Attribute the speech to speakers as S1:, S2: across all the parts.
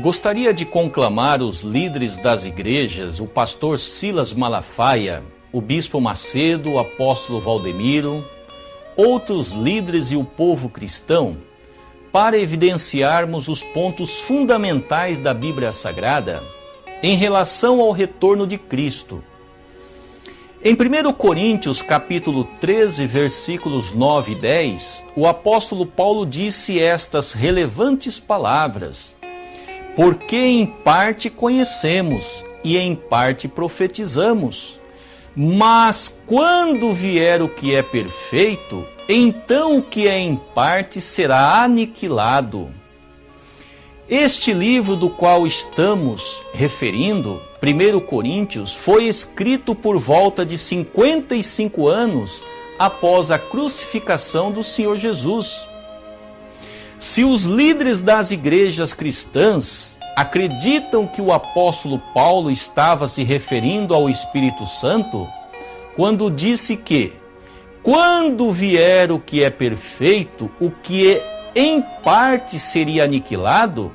S1: Gostaria de conclamar os líderes das igrejas, o pastor Silas Malafaia, o bispo Macedo, o apóstolo Valdemiro, outros líderes e o povo cristão, para evidenciarmos os pontos fundamentais da Bíblia Sagrada em relação ao retorno de Cristo. Em 1 Coríntios, capítulo 13, versículos 9 e 10, o apóstolo Paulo disse estas relevantes palavras: porque em parte conhecemos e em parte profetizamos, mas quando vier o que é perfeito, então o que é em parte será aniquilado. Este livro do qual estamos referindo, 1 Coríntios, foi escrito por volta de 55 anos após a crucificação do Senhor Jesus. Se os líderes das igrejas cristãs acreditam que o apóstolo Paulo estava se referindo ao Espírito Santo, quando disse que, quando vier o que é perfeito, o que em parte seria aniquilado,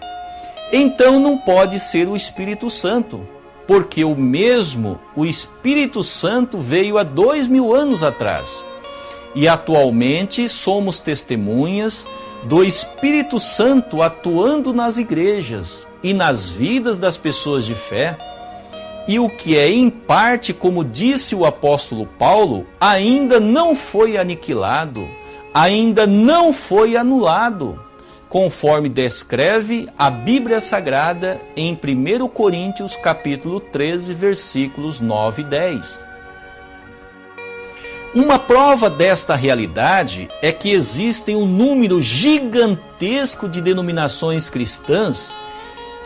S1: então não pode ser o Espírito Santo, porque o Espírito Santo veio há 2000 anos atrás. E atualmente somos testemunhas do Espírito Santo atuando nas igrejas e nas vidas das pessoas de fé. E o que é em parte, como disse o apóstolo Paulo, ainda não foi aniquilado, ainda não foi anulado, conforme descreve a Bíblia Sagrada em 1 Coríntios capítulo 13, versículos 9 e 10. Uma prova desta realidade é que existem um número gigantesco de denominações cristãs,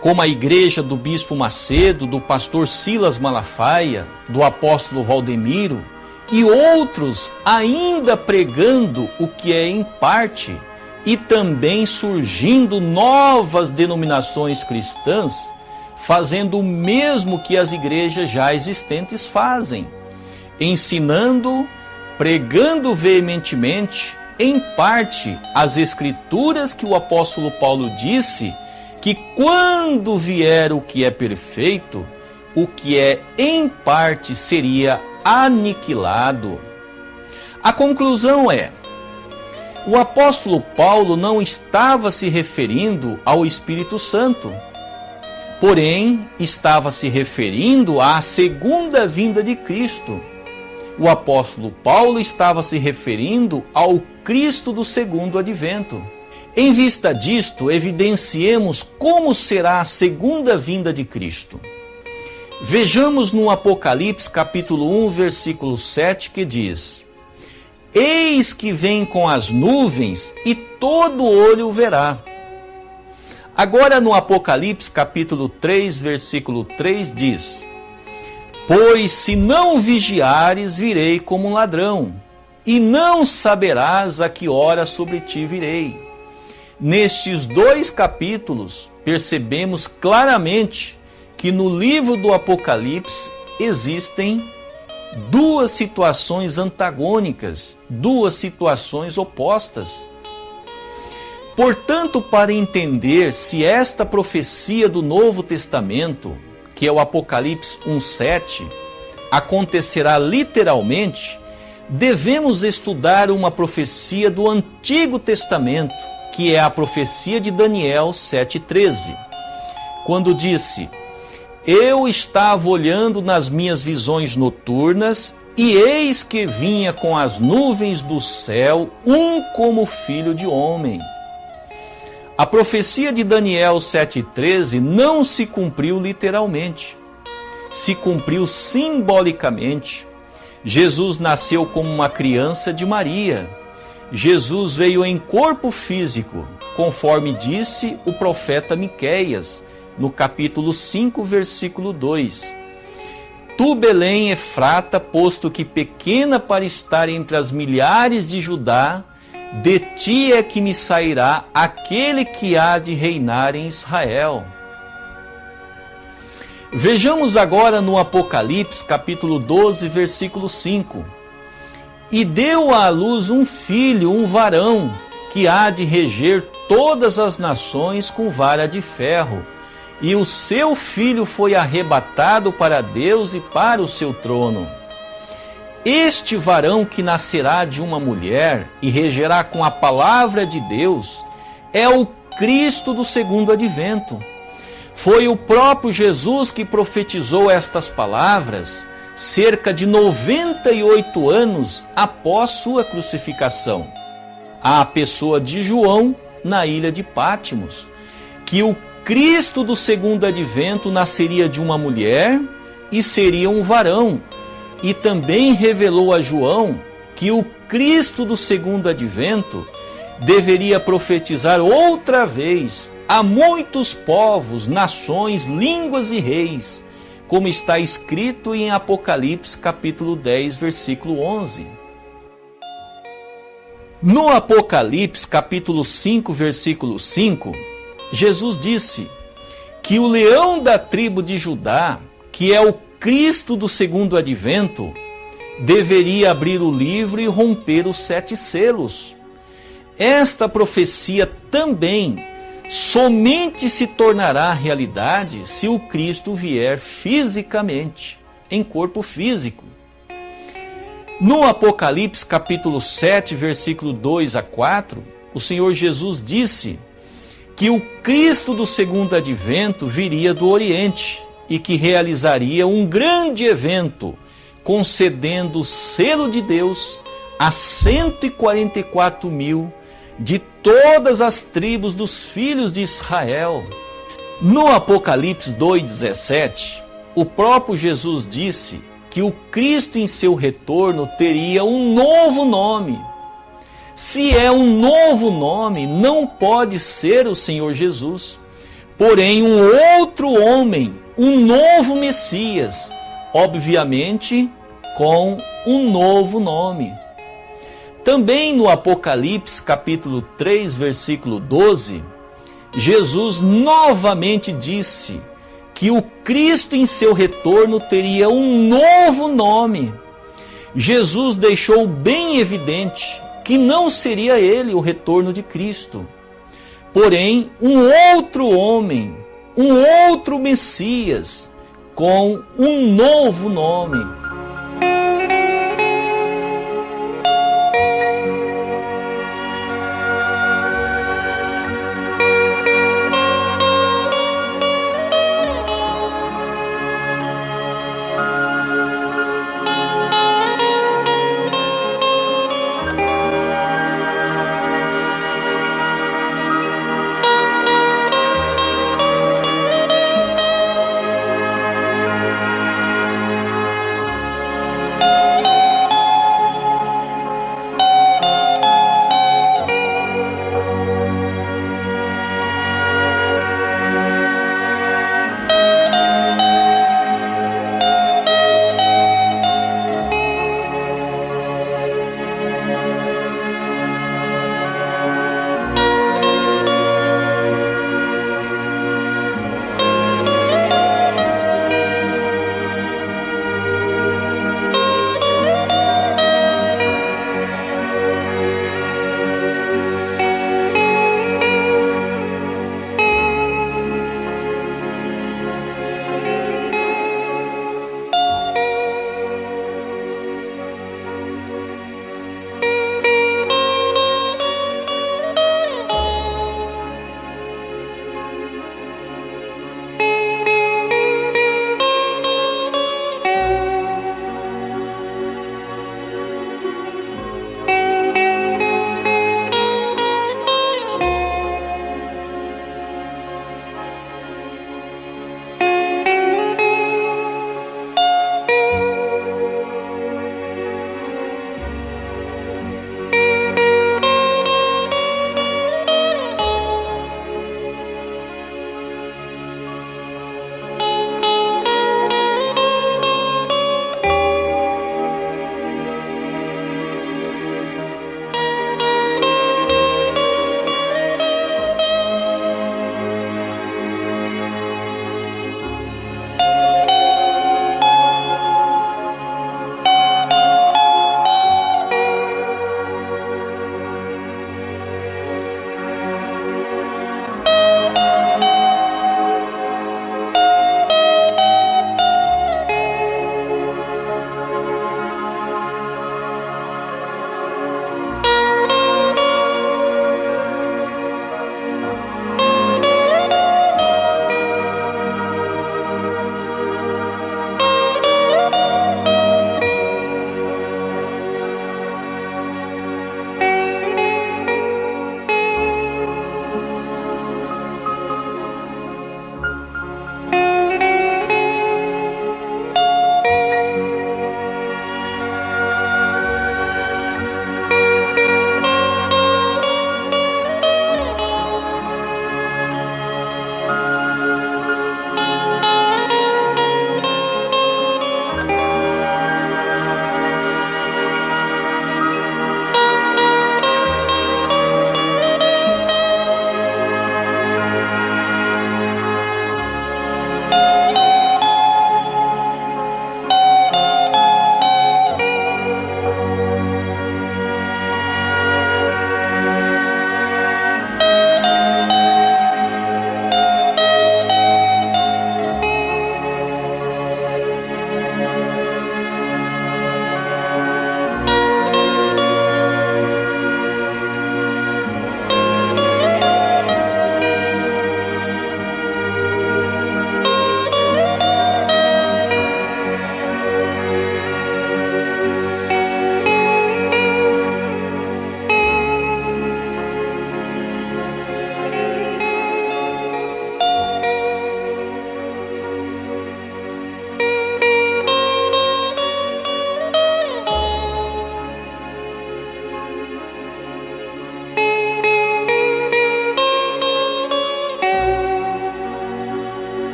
S1: como a igreja do bispo Macedo, do pastor Silas Malafaia, do apóstolo Valdemiro, e outros ainda pregando o que é em parte, e também surgindo novas denominações cristãs, fazendo o mesmo que as igrejas já existentes fazem, ensinando, pregando veementemente, em parte, as escrituras que o apóstolo Paulo disse, que quando vier o que é perfeito, o que é em parte seria aniquilado. A conclusão é: o apóstolo Paulo não estava se referindo ao Espírito Santo, porém estava se referindo à segunda vinda de Cristo. O apóstolo Paulo estava se referindo ao Cristo do segundo advento. Em vista disto, evidenciemos como será a segunda vinda de Cristo. Vejamos no Apocalipse capítulo 1, versículo 7, que diz: eis que vem com as nuvens e todo olho o verá. Agora no Apocalipse capítulo 3, versículo 3 diz: pois se não vigiares, virei como um ladrão, e não saberás a que hora sobre ti virei. Nestes dois capítulos, percebemos claramente que no livro do Apocalipse existem duas situações antagônicas, duas situações opostas. Portanto, para entender se esta profecia do Novo Testamento, que é o Apocalipse 1:7, acontecerá literalmente, devemos estudar uma profecia do Antigo Testamento, que é a profecia de Daniel 7:13, quando disse: eu estava olhando nas minhas visões noturnas, e eis que vinha com as nuvens do céu um como filho de homem. A profecia de Daniel 7:13 não se cumpriu literalmente, se cumpriu simbolicamente. Jesus nasceu como uma criança de Maria. Jesus veio em corpo físico, conforme disse o profeta Miqueias, no capítulo 5, versículo 2. Tu, Belém, Efrata, posto que pequena para estar entre as milhares de Judá, de ti é que me sairá aquele que há de reinar em Israel. Vejamos agora no Apocalipse, capítulo 12, versículo 5. E deu à luz um filho, um varão, que há de reger todas as nações com vara de ferro, e o seu filho foi arrebatado para Deus e para o seu trono. Este varão que nascerá de uma mulher e regerá com a palavra de Deus é o Cristo do segundo advento. Foi o próprio Jesus que profetizou estas palavras cerca de 98 anos após sua crucificação, à pessoa de João na ilha de Pátimos, que o Cristo do segundo advento nasceria de uma mulher e seria um varão, e também revelou a João que o Cristo do segundo advento deveria profetizar outra vez a muitos povos, nações, línguas e reis, como está escrito em Apocalipse capítulo 10, versículo 11. No Apocalipse capítulo 5, versículo 5, Jesus disse que o leão da tribo de Judá, que é o Cristo do segundo advento, deveria abrir o livro e romper os 7 selos. Esta profecia também somente se tornará realidade se o Cristo vier fisicamente, em corpo físico. No Apocalipse capítulo 7, versículo 2 a 4, o Senhor Jesus disse que o Cristo do segundo advento viria do Oriente e que realizaria um grande evento, concedendo o selo de Deus a 144 mil de todas as tribos dos filhos de Israel. No Apocalipse 2,17, o próprio Jesus disse que o Cristo em seu retorno teria um novo nome. Se é um novo nome, não pode ser o Senhor Jesus, porém um outro homem, um novo Messias, obviamente com um novo nome. Também no Apocalipse capítulo 3, versículo 12, Jesus novamente disse que o Cristo em seu retorno teria um novo nome. Jesus deixou bem evidente que não seria ele o retorno de Cristo, porém um outro homem, um outro Messias, com um novo nome.